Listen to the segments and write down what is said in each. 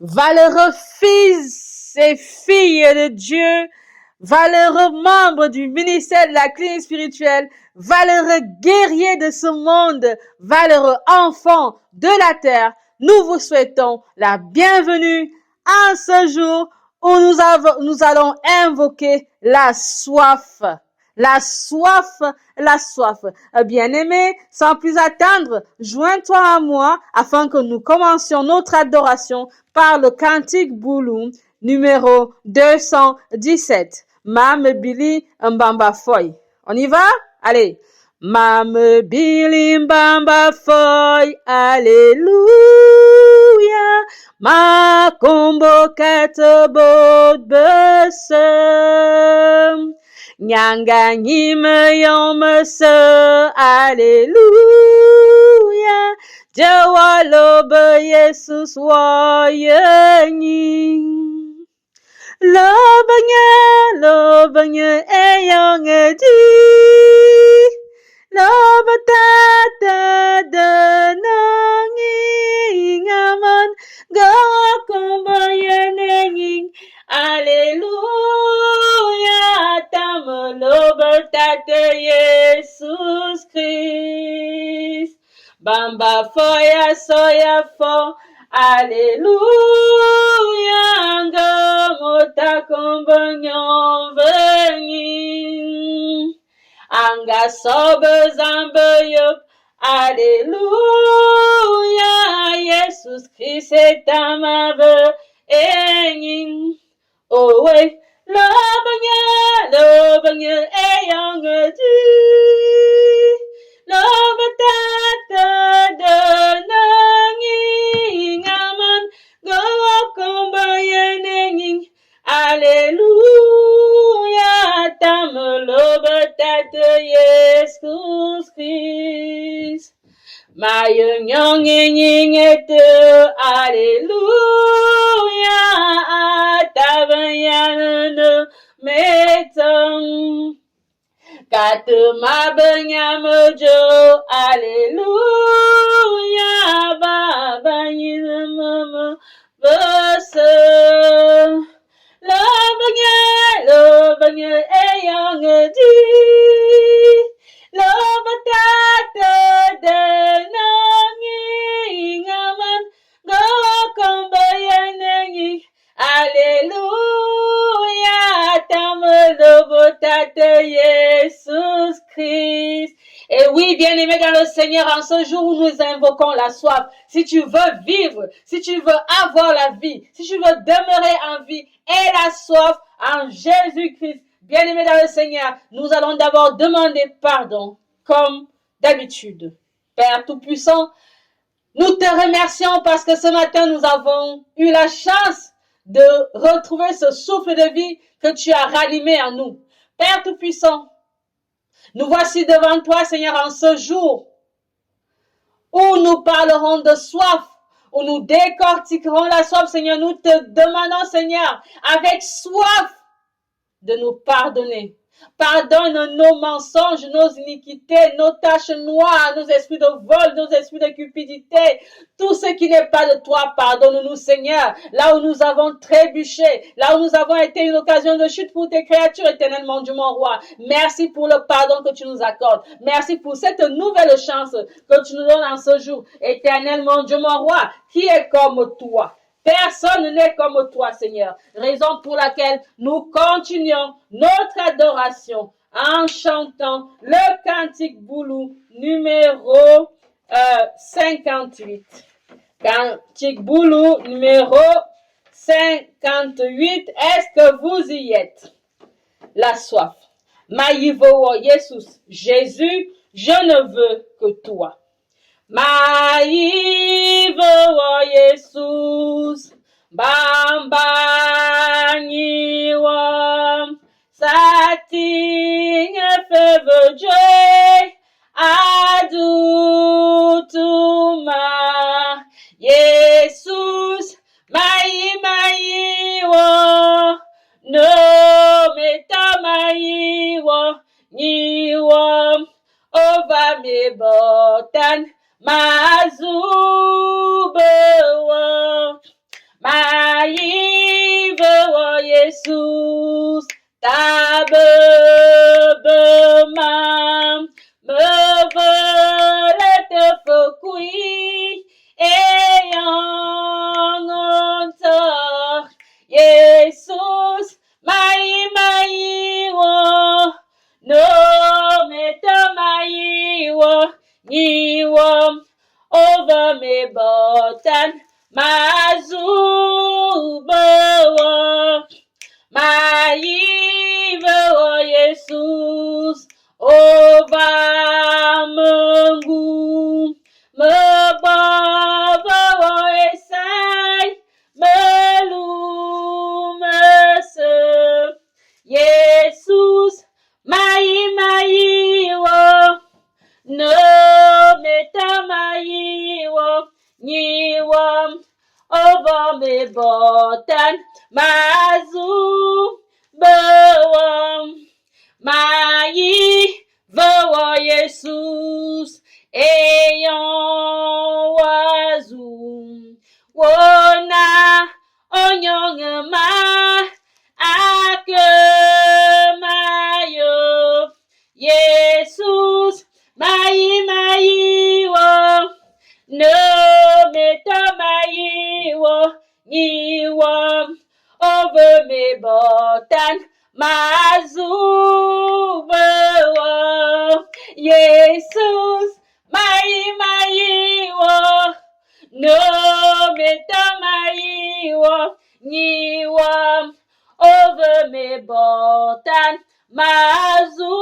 valeureux fils et filles de Dieu, valeureux membres du ministère de la clinique spirituelle, valeureux guerriers de ce monde, valeureux enfants de la terre, nous vous souhaitons la bienvenue en ce jour où nous allons invoquer la soif. La soif, la soif. Bien-aimé, sans plus attendre, joins-toi à moi afin que nous commencions notre adoration par le cantique Boulou numéro 217. Mame Billy Mbamba Foy. On y va? Allez. Mame Billy Mbamba Foy. Alléluia. Ma combo catobot besem. Nyanga nyime yome se. Alléluia. Jawa lobe Yesus wa yenyi. Lobanya eyong edi. Lobatata danangi ngaman gakumbayanenging. Alléluia, tam lobatata Jesus Christ. Bamba foya soya fo. Alléluia, anga kombanyon veni. Anga sobe zambe yop. Alléluia, Jesus Christ est à ma veni. Oh ouais, lobanya, eyong di. Lobatata danangi ngaman gokombayanenging. Alléluia, tam lobatata Jesus Christ. Mayonyong ete. Alléluia, tabayan metang. Katuma benyamojo, alléluia, baba yinamama, bose. Lobanya, eyong di. Lobatata denangi ngaman, gokombayanengi. Alléluia, tamolobotate Jesus Christ. Et oui, bien-aimé dans le Seigneur, en ce jour où nous invoquons la soif, si tu veux vivre, si tu veux avoir la vie, si tu veux demeurer en vie et la soif en Jésus-Christ, bien-aimé dans le Seigneur, nous allons d'abord demander pardon, comme d'habitude. Père Tout-Puissant, nous te remercions parce que ce matin, nous avons eu la chance de retrouver ce souffle de vie que tu as rallumé en nous. Père Tout-Puissant, nous voici devant toi, Seigneur, en ce jour où nous parlerons de soif, où nous décortiquerons la soif, Seigneur. Nous te demandons, Seigneur, avec soif, de nous pardonner. Pardonne nos mensonges, nos iniquités, nos taches noires, nos esprits de vol, nos esprits de cupidité. Tout ce qui n'est pas de toi, pardonne-nous, Seigneur. Là où nous avons trébuché, là où nous avons été une occasion de chute pour tes créatures, éternellement, Dieu mon roi. Merci pour le pardon que tu nous accordes. Merci pour cette nouvelle chance que tu nous donnes en ce jour. Éternellement, Dieu mon roi, qui est comme toi? Personne n'est comme toi, Seigneur. Raison pour laquelle nous continuons notre adoration en chantant le cantique Boulou numéro 58. Cantique Boulou numéro 58. Est-ce que vous y êtes? La soif. Maïvo Jesus. Jésus, je ne veux que toi. Maivo Jesus, bambanyiwa, sating feve joy, adutuma, Jesus, maiwa, no meta maiwa, niwa, over me botan. Mazubewa, Maive Jesus, ta bebema, me vole te fukui, eyang onta, Jesus, mai wo, no meta ni wo, over me botan, mazubo, maive Jesus, over mungu, me baba esai, me lumese, Jesus, mai wo, no meta ni wo, over me botan, mazu bewam, maive Jesus, eyon wazu, wona onyong ma, akemayo, Jesus, mai wo, no meta ni wo, over me botan, mazubo, Jesus, mai wo, no meta ni wo, over me botan, mazubo.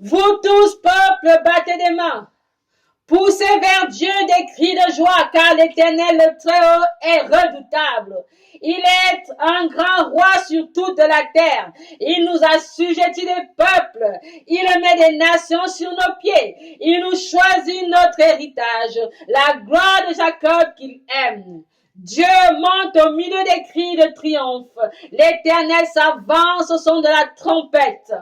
Vous tous, peuple, battez des mains. Poussez vers Dieu des cris de joie, car l'Éternel, le Très-Haut, est redoutable. Il est un grand roi sur toute la terre. Il nous assujettit des peuples. Il met des nations sur nos pieds. Il nous choisit notre héritage, la gloire de Jacob qu'il aime. Dieu monte au milieu des cris de triomphe. L'Éternel s'avance au son de la trompette.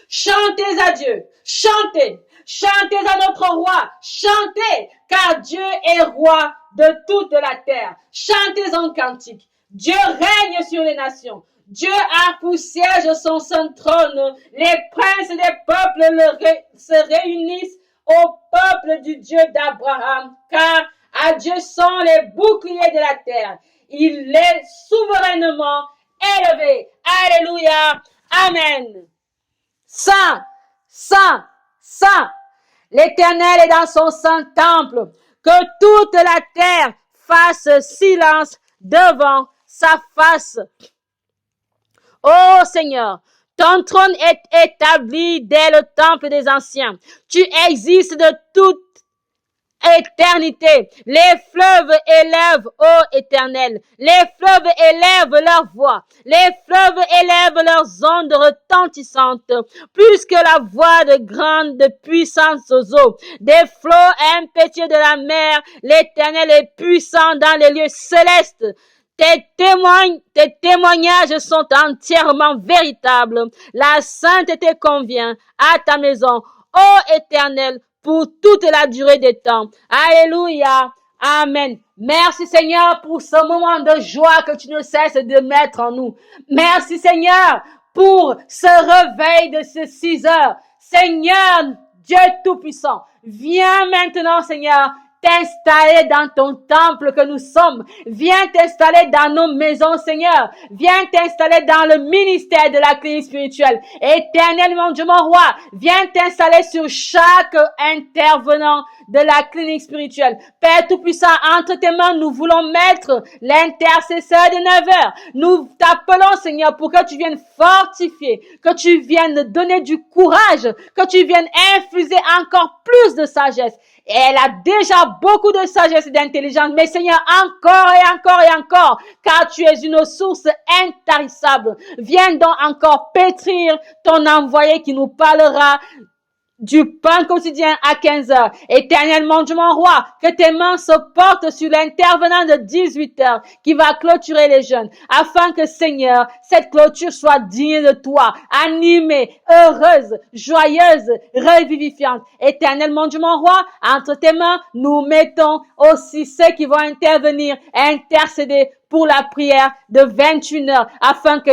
Chantez à Dieu, chantez. Chantez à notre roi, chantez, car Dieu est roi de toute la terre. Chantez en cantique. Dieu règne sur les nations. Dieu a pour siège son saint trône. Les princes des peuples se réunissent au peuple du Dieu d'Abraham, car à Dieu sont les boucliers de la terre. Il est souverainement élevé. Alléluia. Amen. Saint, saint, saint. L'Éternel est dans son saint temple. Que toute la terre fasse silence devant sa face. Ô Seigneur, ton trône est établi dès le temple des anciens. Tu existes de toute éternité. Les fleuves élèvent, ô Éternel. Les fleuves élèvent leur voix. Les fleuves élèvent leurs ondes retentissantes, plus que la voix de grandes puissantes eaux. Des flots impétueux de la mer, l'Éternel est puissant dans les lieux célestes. Tes témoignages sont entièrement véritables. La sainteté convient à ta maison, ô Éternel, pour toute la durée des temps. Alléluia. Amen. Merci Seigneur pour ce moment de joie que tu ne cesses de mettre en nous. Merci Seigneur pour ce réveil de ces 6 heures. Seigneur, Dieu Tout-Puissant, viens maintenant Seigneur t'installer dans ton temple que nous sommes. Viens t'installer dans nos maisons, Seigneur. Viens t'installer dans le ministère de la clinique spirituelle. Éternel, mon Dieu, mon roi, viens t'installer sur chaque intervenant de la clinique spirituelle. Père Tout-Puissant, entre tes mains, nous voulons mettre l'intercesseur de 9 heures. Nous t'appelons, Seigneur, pour que tu viennes fortifier, que tu viennes donner du courage, que tu viennes infuser encore plus de sagesse. Et elle a déjà beaucoup de sagesse et d'intelligence. Mais Seigneur, encore et encore et encore, car tu es une source intarissable. Viens donc encore pétrir ton envoyé qui nous parlera du pain quotidien à 15 heures. Éternel mon Dieu, mon roi, que tes mains se portent sur l'intervenant de 18 heures qui va clôturer les jeûnes, afin que, Seigneur, cette clôture soit digne de toi, animée, heureuse, joyeuse, revivifiante. Éternel mon Dieu, mon roi, entre tes mains, nous mettons aussi ceux qui vont intervenir, intercéder pour la prière de 21 heures, afin que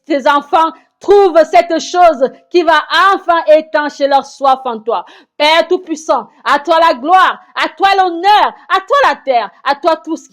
tes enfants trouve cette chose qui va enfin étancher leur soif en toi. Père Tout-Puissant, à toi la gloire, à toi l'honneur, à toi la terre, à toi tout ce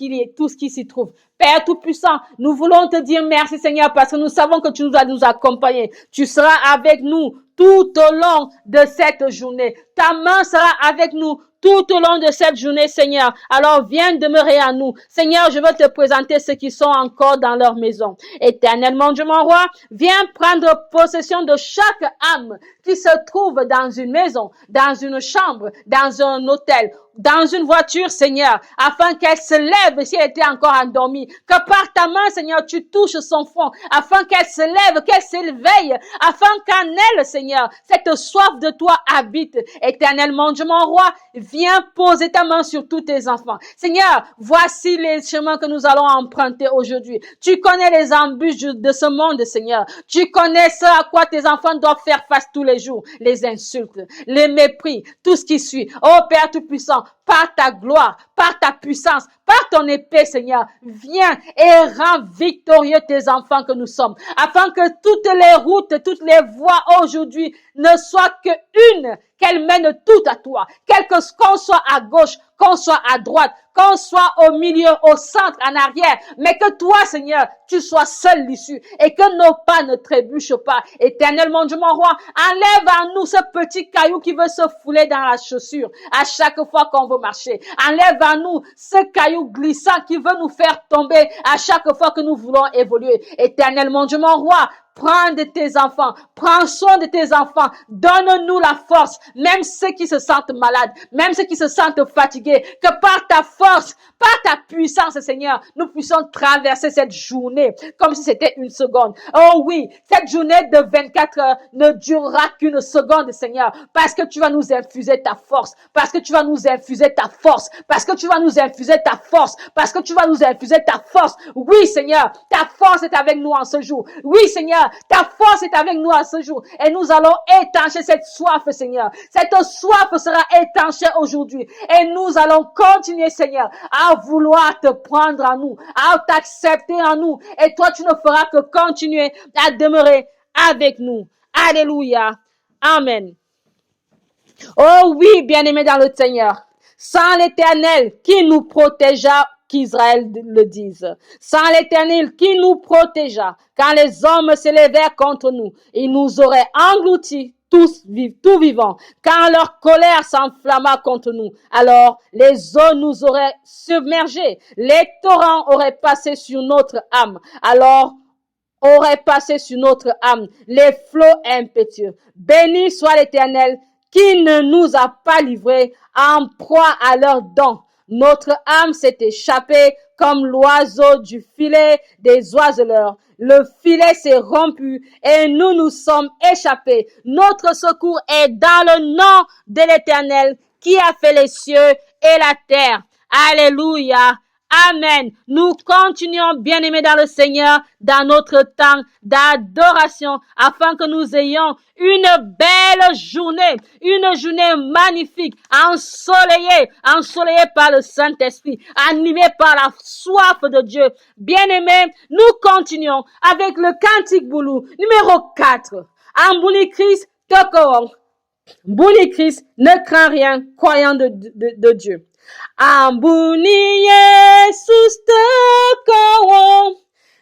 qui s'y trouve. Père Tout-Puissant, nous voulons te dire merci Seigneur parce que nous savons que tu nous vas nous accompagner. Tu seras avec nous tout au long de cette journée. Ta main sera avec nous tout au long de cette journée, Seigneur. Alors, viens demeurer à nous. Seigneur, je veux te présenter ceux qui sont encore dans leur maison. Éternellement, Dieu mon roi, viens prendre possession de chaque âme qui se trouve dans une maison, dans une chambre, dans un hôtel, dans une voiture, Seigneur, afin qu'elle se lève si elle était encore endormie. Que par ta main, Seigneur, tu touches son front, afin qu'elle se lève, qu'elle s'éveille, afin qu'en elle, Seigneur, cette soif de toi habite. Éternellement, Dieu mon roi, viens poser ta main sur tous tes enfants. Seigneur, voici les chemins que nous allons emprunter aujourd'hui. Tu connais les embûches de ce monde, Seigneur. Tu connais ce à quoi tes enfants doivent faire face tous les jours. Les insultes, les mépris, tout ce qui suit. Oh Père Tout-Puissant, par ta gloire, par ta puissance, par ton épée, Seigneur, viens et rends victorieux tes enfants que nous sommes, afin que toutes les routes, toutes les voies aujourd'hui ne soient qu'une, qu'elles mènent toutes à toi, qu'on soit à gauche, qu'on soit à droite, qu'on soit au milieu, au centre, en arrière, mais que toi, Seigneur, tu sois seul l'issue et que nos pas ne trébuchent pas. Éternellement, Dieu mon roi, enlève en nous ce petit caillou qui veut se fouler dans la chaussure à chaque fois qu'on veut marcher. Enlève en nous ce caillou glissant qui veut nous faire tomber à chaque fois que nous voulons évoluer. Éternellement, Dieu mon roi, prends de tes enfants, prends soin de tes enfants, donne-nous la force, même ceux qui se sentent malades, même ceux qui se sentent fatigués, que par ta force, par ta puissance, Seigneur, nous puissions traverser cette journée comme si c'était une seconde. Oh oui, cette journée de 24 heures ne durera qu'une seconde, Seigneur, parce que tu vas nous infuser ta force, parce que tu vas nous infuser ta force, parce que tu vas nous infuser ta force, parce que tu vas nous infuser ta force. Oui, Seigneur, ta force est avec nous en ce jour. Oui, Seigneur, ta force est avec nous en ce jour. Et nous allons étancher cette soif, Seigneur. Cette soif sera étanchée aujourd'hui. Et nous allons continuer, Seigneur, à vouloir te prendre en nous, à t'accepter en nous. Et toi, tu ne feras que continuer à demeurer avec nous. Alléluia. Amen. Oh oui, bien-aimés dans le Seigneur. Sans l'Éternel qui nous protégea, qu'Israël le dise. Sans l'Éternel qui nous protégea, quand les hommes s'élevèrent contre nous, ils nous auraient engloutis tout vivant. Quand leur colère s'enflamma contre nous, alors les eaux nous auraient submergés. Les torrents auraient passé sur notre âme. Alors auraient passé sur notre âme les flots impétueux. Béni soit l'Éternel qui ne nous a pas livrés en proie à leurs dents. Notre âme s'est échappée comme l'oiseau du filet des oiseleurs. Le filet s'est rompu et nous nous sommes échappés. Notre secours est dans le nom de l'Éternel qui a fait les cieux et la terre. Alléluia. Amen. Nous continuons, bien-aimés dans le Seigneur, dans notre temps d'adoration, afin que nous ayons une belle journée, une journée magnifique, ensoleillée par le Saint-Esprit, animée par la soif de Dieu. Bien-aimés, nous continuons avec le cantique boulou, numéro 4. Ambouli Christ, Tokoron. Bouli Christ, ne crains rien, croyant de Dieu. Ambuni Yesus Tokoron,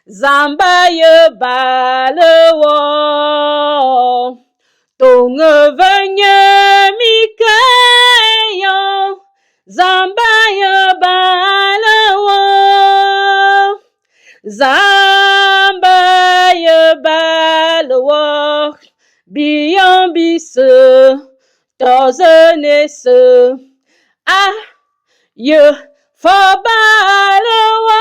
Zambaye Balewo. Tongevenye Mikayo, Zambaye Balewo. Zambaye Balewo. Biyambise, Tozenese. Ah, ye fobalewa,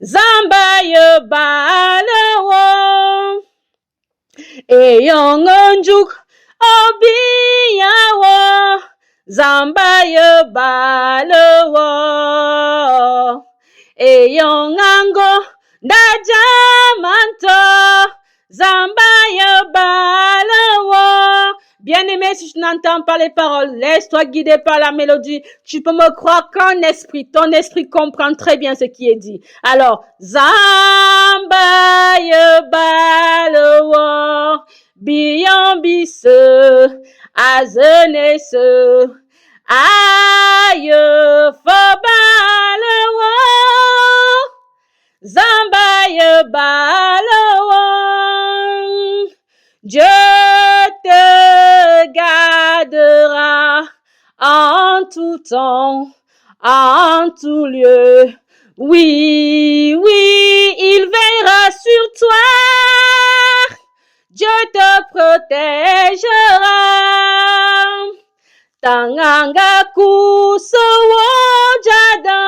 zamba ye balewa, e yongonjuk obiyawo, zamba ye balewo, eyongango dajamanto, zamba ye balewo. Bien-aimé, si tu n'entends pas les paroles, laisse-toi guider par la mélodie. Tu peux me croire qu'un esprit, ton esprit comprend très bien ce qui est dit. Alors, zamba ye balewo, biyambise, azenese, aye fobalewo, zamba ye balewo. Dieu te gardera en tout temps, en tout lieu. Oui, oui, il veillera sur toi. Dieu te protégera. Tanganga kuso wojada,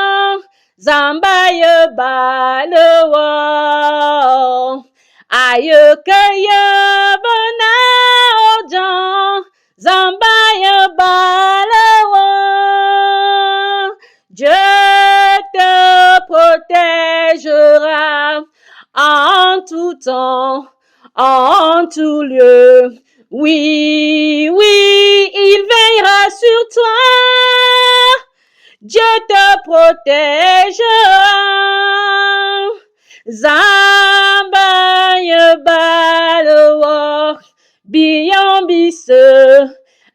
zamba ye balewo. Aye ke ye bana ojan, zamba ye balewo. Dieu te protégera en tout temps, en tout lieu. Oui, oui, il veillera sur toi. Dieu te protégera. Zamba ye balewo, biyambise,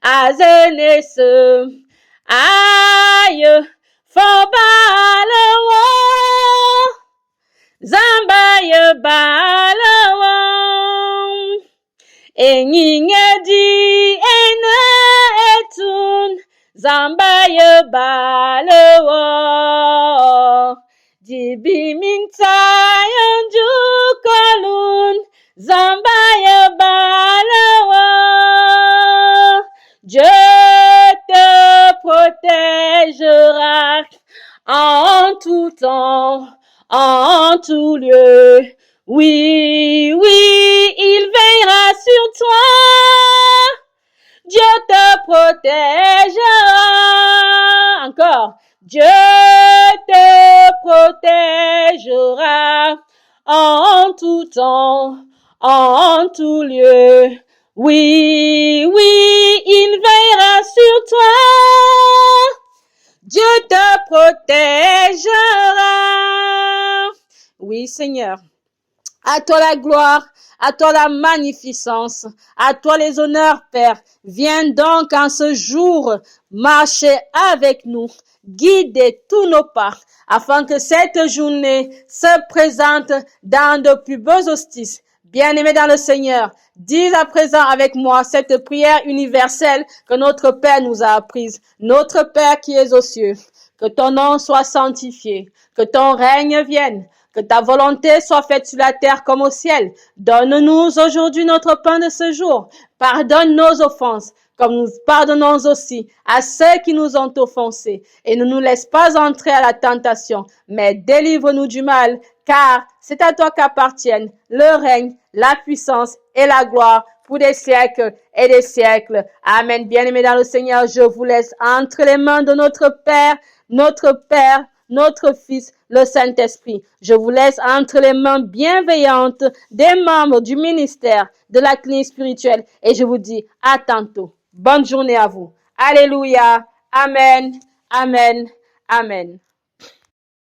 azenese, aye fobalewo, zamba ye balewo. Enyinye di ene etun, zamba ye balewo. Dibi minta yanju kolun, zamba ye balewo. Dieu te protégera en tout temps, en tout lieu. Oui, oui, il veillera sur toi. Dieu te protégera. Encore. Dieu te protégera en tout temps, en tout lieu. Oui, oui, il veillera sur toi. Dieu te protégera. Oui, Seigneur. À toi la gloire, à toi la magnificence, à toi les honneurs, Père. Viens donc en ce jour marcher avec nous, guider tous nos pas, afin que cette journée se présente dans de plus beaux auspices. Bien-aimés dans le Seigneur, dis à présent avec moi cette prière universelle que notre Père nous a apprise. Notre Père qui es aux cieux, que ton nom soit sanctifié, que ton règne vienne. Que ta volonté soit faite sur la terre comme au ciel. Donne-nous aujourd'hui notre pain de ce jour. Pardonne nos offenses, comme nous pardonnons aussi à ceux qui nous ont offensés. Et ne nous laisse pas entrer à la tentation, mais délivre-nous du mal, car c'est à toi qu'appartiennent le règne, la puissance et la gloire pour des siècles et des siècles. Amen. Bien-aimés dans le Seigneur, je vous laisse entre les mains de notre Père, notre Fils, le Saint-Esprit. Je vous laisse entre les mains bienveillantes des membres du ministère de la clinique spirituelle et je vous dis à tantôt. Bonne journée à vous. Alléluia. Amen. Amen. Amen.